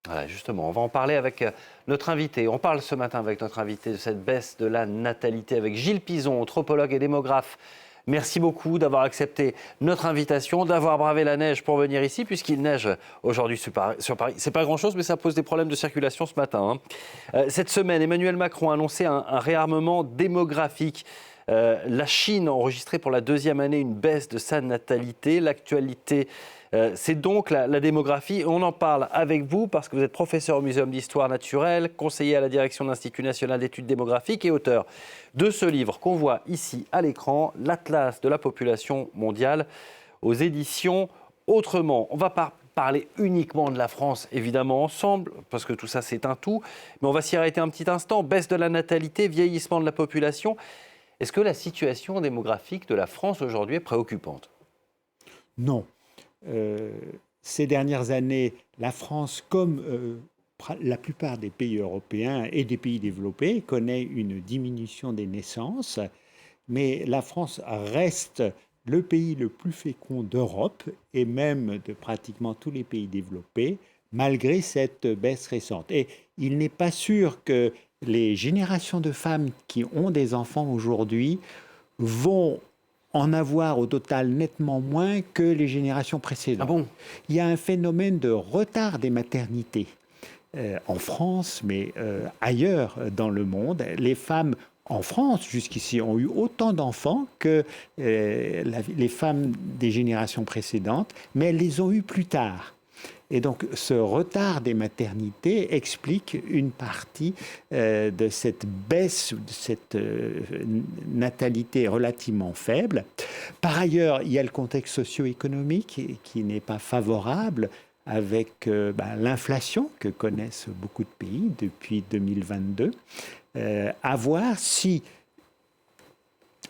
Voilà, justement, on va en parler avec notre invité. On parle ce matin avec notre invité de cette baisse de la natalité avec Gilles Pizon, anthropologue et démographe. Merci beaucoup d'avoir accepté notre invitation, d'avoir bravé la neige pour venir ici, puisqu'il neige aujourd'hui sur Paris. C'est pas grand-chose, mais ça pose des problèmes de circulation ce matin. Cette semaine, Emmanuel Macron a annoncé un réarmement démographique. La Chine a enregistré pour la deuxième année une baisse de sa natalité. L'actualité, c'est donc la démographie. On en parle avec vous parce que vous êtes professeur au Muséum d'Histoire naturelle, conseiller à la direction de l'Institut national d'études démographiques et auteur de ce livre qu'on voit ici à l'écran, l'Atlas de la population mondiale, aux éditions Autrement. On va parler uniquement de la France, évidemment, ensemble, parce que tout ça, c'est un tout. Mais on va s'y arrêter un petit instant. Baisse de la natalité, vieillissement de la population. Est-ce que la situation démographique de la France aujourd'hui est préoccupante ? Non. Ces dernières années, la France, comme la plupart des pays européens et des pays développés, connaît une diminution des naissances, mais la France reste le pays le plus fécond d'Europe et même de pratiquement tous les pays développés, malgré cette baisse récente. Et il n'est pas sûr que les générations de femmes qui ont des enfants aujourd'hui vont en avoir au total nettement moins que les générations précédentes. Ah bon ? Il y a un phénomène de retard des maternités en France, mais ailleurs dans le monde. Les femmes en France, jusqu'ici, ont eu autant d'enfants que les femmes des générations précédentes, mais elles les ont eu plus tard. Et donc, ce retard des maternités explique une partie de cette baisse, de cette natalité relativement faible. Par ailleurs, il y a le contexte socio-économique qui n'est pas favorable avec l'inflation que connaissent beaucoup de pays depuis 2022. À voir si,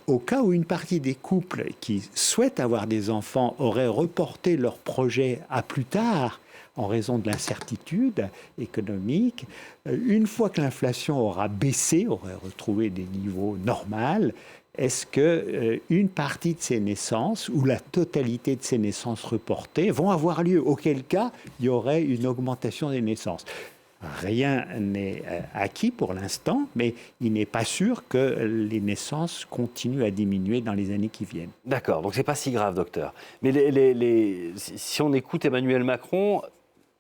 au cas où une partie des couples qui souhaitent avoir des enfants auraient reporté leur projet à plus tard, en raison de l'incertitude économique, une fois que l'inflation aura baissé, aurait retrouvé des niveaux normaux, est-ce qu'une partie de ces naissances ou la totalité de ces naissances reportées vont avoir lieu, auquel cas il y aurait une augmentation des naissances. Rien n'est acquis pour l'instant, mais il n'est pas sûr que les naissances continuent à diminuer dans les années qui viennent. D'accord, donc c'est pas si grave, docteur. Mais si on écoute Emmanuel Macron,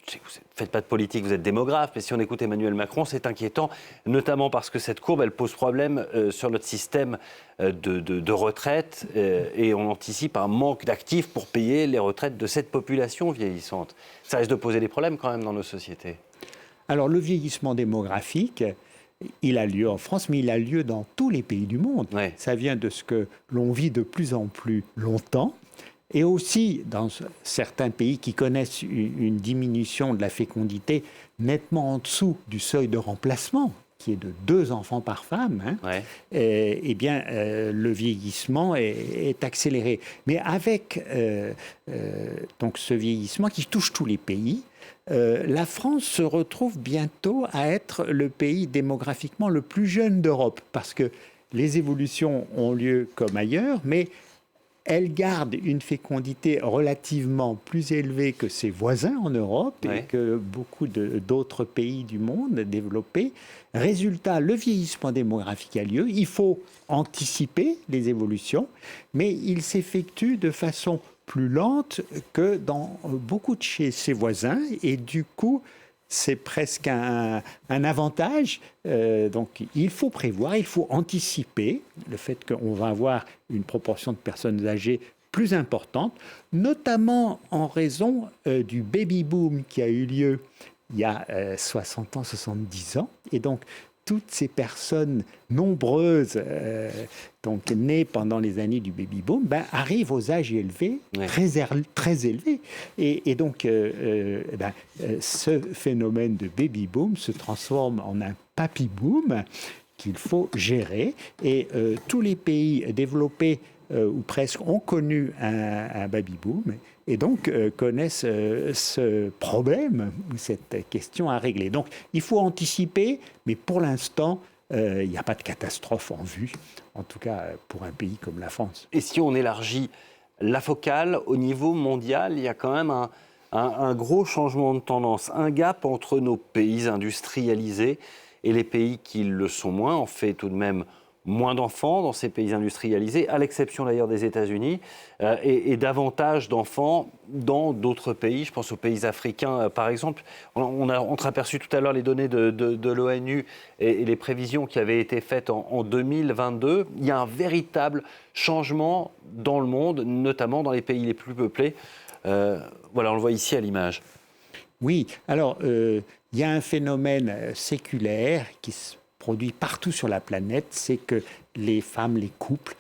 vous ne faites pas de politique, vous êtes démographe, mais si on écoute Emmanuel Macron, c'est inquiétant, notamment parce que cette courbe, elle pose problème sur notre système de retraite et on anticipe un manque d'actifs pour payer les retraites de cette population vieillissante. Ça risque de poser des problèmes quand même dans nos sociétés. Alors le vieillissement démographique, il a lieu en France, mais il a lieu dans tous les pays du monde. Ouais. Ça vient de ce que l'on vit de plus en plus longtemps. Et aussi dans certains pays qui connaissent une diminution de la fécondité nettement en dessous du seuil de remplacement, qui est de 2 enfants par femme, Ouais. le vieillissement est accéléré. Mais avec donc ce vieillissement qui touche tous les pays, la France se retrouve bientôt à être le pays démographiquement le plus jeune d'Europe, parce que les évolutions ont lieu comme ailleurs, mais elle garde une fécondité relativement plus élevée que ses voisins en Europe et que beaucoup d'autres pays du monde développés. Résultat, le vieillissement démographique a lieu. Il faut anticiper les évolutions, mais il s'effectue de façon plus lente que dans beaucoup de chez ses voisins. Et du coup, c'est presque un avantage. Donc, il faut prévoir, il faut anticiper le fait qu'on va avoir une proportion de personnes âgées plus importante, notamment en raison du baby-boom qui a eu lieu il y a 60 ans, 70 ans. Et donc, toutes ces personnes nombreuses donc nées pendant les années du baby-boom arrivent aux âges élevés, très élevés. Et donc, ce phénomène de baby-boom se transforme en un papy-boom qu'il faut gérer. Et tous les pays développés ou presque ont connu un baby-boom et donc connaissent ce problème, cette question à régler. Donc il faut anticiper, mais pour l'instant, il n'y a pas de catastrophe en vue, en tout cas pour un pays comme la France. Et si on élargit la focale au niveau mondial, il y a quand même un gros changement de tendance, un gap entre nos pays industrialisés et les pays qui le sont moins. On fait tout de même moins d'enfants dans ces pays industrialisés, à l'exception d'ailleurs des États-Unis, et davantage d'enfants dans d'autres pays. Je pense aux pays africains, par exemple. On a entreaperçu tout à l'heure les données de l'ONU et les prévisions qui avaient été faites en 2022. Il y a un véritable changement dans le monde, notamment dans les pays les plus peuplés. Voilà, on le voit ici à l'image. Oui, alors il y a un phénomène séculaire qui se produit partout sur la planète, c'est que les femmes, les couples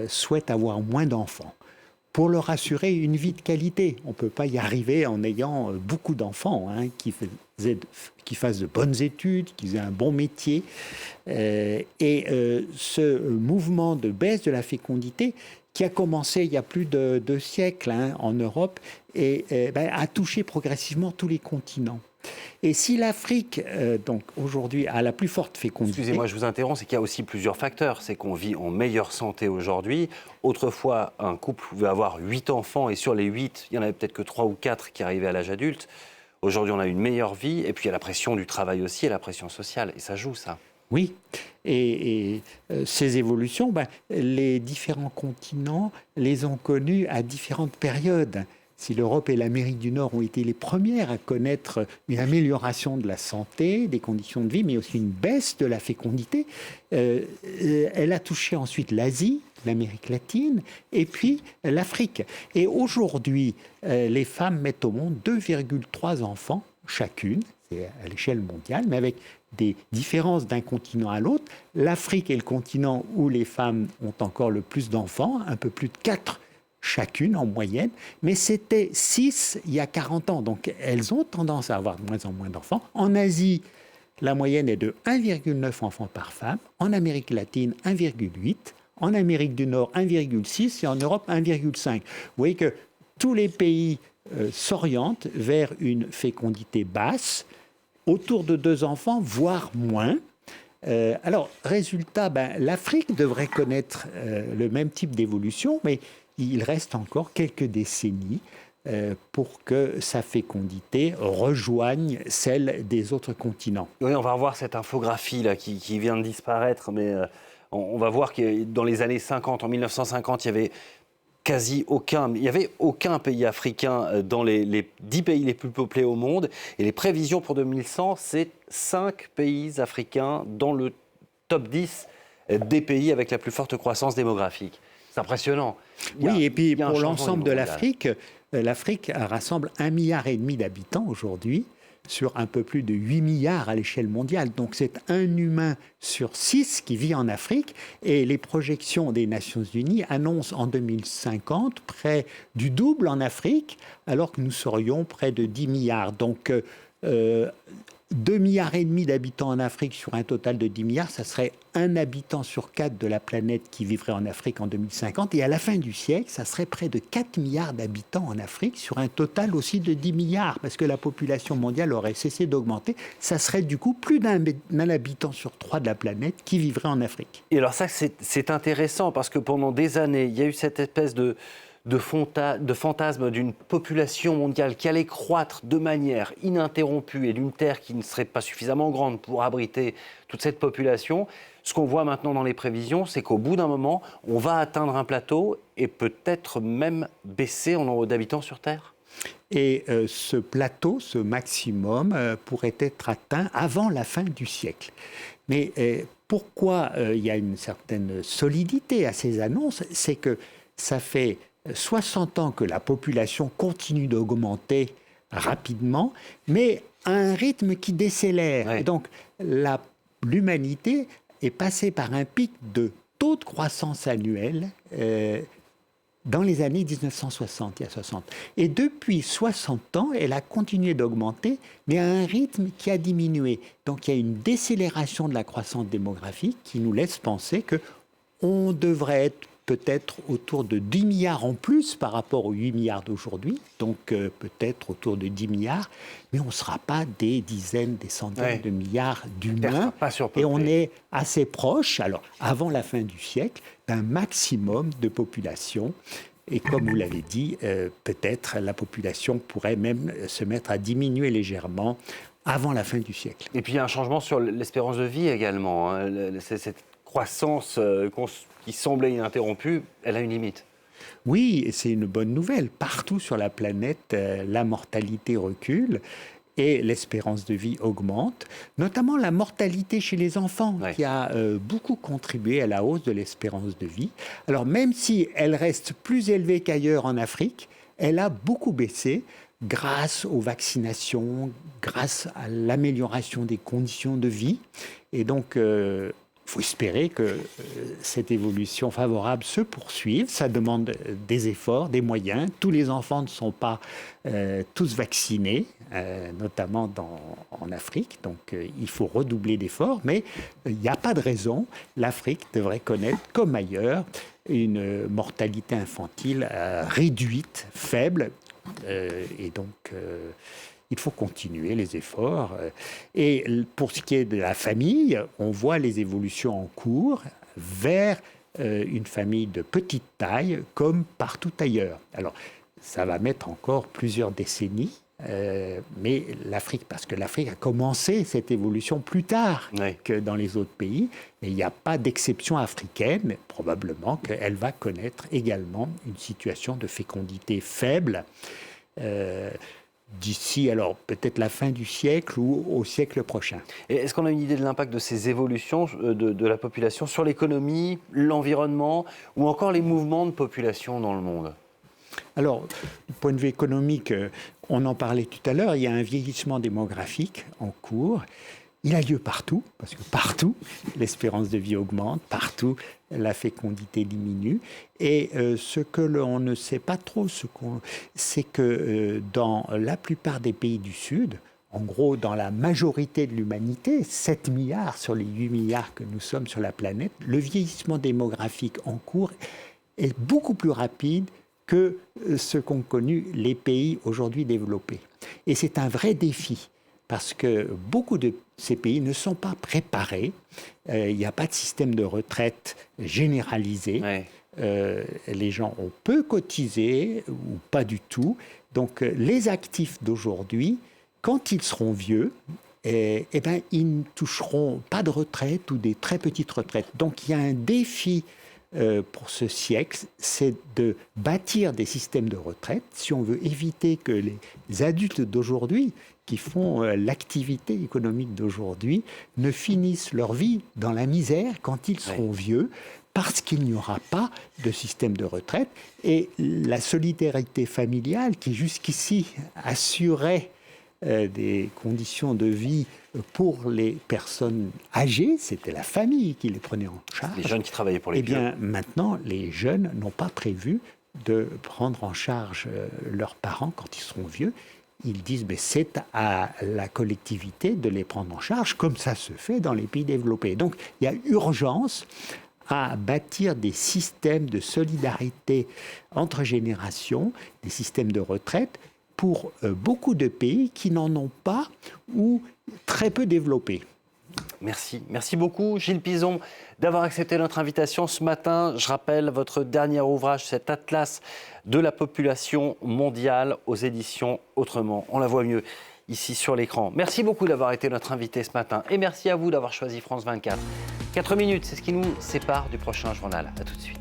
souhaitent avoir moins d'enfants pour leur assurer une vie de qualité. On ne peut pas y arriver en ayant beaucoup d'enfants, hein, qui fassent de bonnes études, qui aient un bon métier. Ce mouvement de baisse de la fécondité, qui a commencé il y a plus de 2 siècles en Europe, a touché progressivement tous les continents. Et si l'Afrique, donc aujourd'hui, a la plus forte fécondité... Excusez-moi, je vous interromps, c'est qu'il y a aussi plusieurs facteurs. C'est qu'on vit en meilleure santé aujourd'hui. Autrefois, un couple pouvait avoir 8 enfants et sur les 8, il n'y en avait peut-être que 3 ou 4 qui arrivaient à l'âge adulte. Aujourd'hui, on a une meilleure vie et puis il y a la pression du travail aussi et la pression sociale. Et ça joue, ça. Oui, et ces évolutions, les différents continents les ont connues à différentes périodes. Si l'Europe et l'Amérique du Nord ont été les premières à connaître une amélioration de la santé, des conditions de vie, mais aussi une baisse de la fécondité, elle a touché ensuite l'Asie, l'Amérique latine et puis l'Afrique. Et aujourd'hui, les femmes mettent au monde 2,3 enfants chacune, c'est à l'échelle mondiale, mais avec des différences d'un continent à l'autre. L'Afrique est le continent où les femmes ont encore le plus d'enfants, un peu plus de 4 chacune en moyenne, mais c'était 6 il y a 40 ans. Donc elles ont tendance à avoir de moins en moins d'enfants. En Asie, la moyenne est de 1,9 enfants par femme. En Amérique latine, 1,8. En Amérique du Nord, 1,6. Et en Europe, 1,5. Vous voyez que tous les pays s'orientent vers une fécondité basse, autour de 2 enfants, voire moins. Alors, résultat, l'Afrique devrait connaître le même type d'évolution, mais il reste encore quelques décennies pour que sa fécondité rejoigne celle des autres continents. Oui, on va revoir cette infographie là, qui vient de disparaître, mais on va voir que dans les années 50, en 1950, il y avait aucun pays africain dans les 10 pays les plus peuplés au monde. Et les prévisions pour 2100, c'est 5 pays africains dans le top 10 des pays avec la plus forte croissance démographique. C'est impressionnant. Oui, et puis pour l'ensemble de l'Afrique, l'Afrique rassemble 1,5 milliard d'habitants aujourd'hui sur un peu plus de 8 milliards à l'échelle mondiale. Donc c'est un humain sur 6 qui vit en Afrique. Et les projections des Nations Unies annoncent en 2050 près du double en Afrique, alors que nous serions près de 10 milliards. Donc 2,5 milliards d'habitants en Afrique sur un total de 10 milliards, ça serait 1 habitant sur 4 de la planète qui vivrait en Afrique en 2050. Et à la fin du siècle, ça serait près de 4 milliards d'habitants en Afrique sur un total aussi de 10 milliards, parce que la population mondiale aurait cessé d'augmenter. Ça serait du coup plus d'un habitant sur 3 de la planète qui vivrait en Afrique. Et alors ça, c'est intéressant, parce que pendant des années, il y a eu cette espèce de fantasme d'une population mondiale qui allait croître de manière ininterrompue et d'une terre qui ne serait pas suffisamment grande pour abriter toute cette population. Ce qu'on voit maintenant dans les prévisions, c'est qu'au bout d'un moment, on va atteindre un plateau et peut-être même baisser en nombre d'habitants sur Terre. Et ce plateau, ce maximum, pourrait être atteint avant la fin du siècle. Mais pourquoi il y a une certaine solidité à ces annonces? C'est que ça fait 60 ans que la population continue d'augmenter rapidement, mais à un rythme qui décélère. Ouais. Et donc, l'humanité est passée par un pic de taux de croissance annuel dans les années 1960, il y a 60. Et depuis 60 ans, elle a continué d'augmenter, mais à un rythme qui a diminué. Donc, il y a une décélération de la croissance démographique qui nous laisse penser qu'on devrait être peut-être autour de 10 milliards en plus par rapport aux 8 milliards d'aujourd'hui, donc peut-être autour de 10 milliards, mais on ne sera pas des dizaines, des centaines de milliards d'humains. Et on est assez proche, alors avant la fin du siècle, d'un maximum de population. Et comme vous l'avez dit, peut-être la population pourrait même se mettre à diminuer légèrement avant la fin du siècle. Et puis il y a un changement sur l'espérance de vie également. Hein. Cette croissance qui semblait ininterrompue, elle a une limite. Oui, et c'est une bonne nouvelle. Partout sur la planète, la mortalité recule et l'espérance de vie augmente, notamment la mortalité chez les enfants, qui a beaucoup contribué à la hausse de l'espérance de vie. Alors même si elle reste plus élevée qu'ailleurs en Afrique, elle a beaucoup baissé grâce aux vaccinations, grâce à l'amélioration des conditions de vie. Et donc, il faut espérer que cette évolution favorable se poursuive. Ça demande des efforts, des moyens. Tous les enfants ne sont pas tous vaccinés, notamment en Afrique. Donc, il faut redoubler d'efforts. Mais il n'y a pas de raison. L'Afrique devrait connaître, comme ailleurs, une mortalité infantile réduite, faible. Et donc, il faut continuer les efforts. Et pour ce qui est de la famille, on voit les évolutions en cours vers une famille de petite taille, comme partout ailleurs. Alors, ça va mettre encore plusieurs décennies, mais l'Afrique, parce que l'Afrique a commencé cette évolution plus tard que dans les autres pays, et il n'y a pas d'exception africaine, mais probablement qu'elle va connaître également une situation de fécondité faible d'ici, alors peut-être la fin du siècle ou au siècle prochain. Et est-ce qu'on a une idée de l'impact de ces évolutions de la population sur l'économie, l'environnement ou encore les mouvements de population dans le monde ? Alors, du point de vue économique, on en parlait tout à l'heure, il y a un vieillissement démographique en cours. Il a lieu partout, parce que partout, l'espérance de vie augmente, partout, la fécondité diminue. Et ce que l'on ne sait pas trop, c'est que dans la plupart des pays du Sud, en gros, dans la majorité de l'humanité, 7 milliards sur les 8 milliards que nous sommes sur la planète, le vieillissement démographique en cours est beaucoup plus rapide que ce qu'ont connu les pays aujourd'hui développés. Et c'est un vrai défi, parce que beaucoup de ces pays ne sont pas préparés. Il n'y a pas de système de retraite généralisé. Les gens ont peu cotisé ou pas du tout. Donc les actifs d'aujourd'hui, quand ils seront vieux, ils ne toucheront pas de retraite ou des très petites retraites. Donc il y a un défi pour ce siècle, c'est de bâtir des systèmes de retraite si on veut éviter que les adultes d'aujourd'hui qui font l'activité économique d'aujourd'hui ne finissent leur vie dans la misère quand ils seront vieux, parce qu'il n'y aura pas de système de retraite. Et la solidarité familiale qui jusqu'ici assurait des conditions de vie pour les personnes âgées, c'était la famille qui les prenait en charge. Les jeunes qui travaillaient pour les vieux. Eh bien, maintenant, les jeunes n'ont pas prévu de prendre en charge leurs parents quand ils seront vieux. Ils disent, mais c'est à la collectivité de les prendre en charge, comme ça se fait dans les pays développés. Donc, il y a urgence à bâtir des systèmes de solidarité entre générations, des systèmes de retraite, pour beaucoup de pays qui n'en ont pas ou très peu développés. Merci. Merci beaucoup, Gilles Pizon, d'avoir accepté notre invitation ce matin. Je rappelle votre dernier ouvrage, cet atlas de la population mondiale aux éditions Autrement. On la voit mieux ici sur l'écran. Merci beaucoup d'avoir été notre invité ce matin. Et merci à vous d'avoir choisi France 24. 4 minutes, c'est ce qui nous sépare du prochain journal. À tout de suite.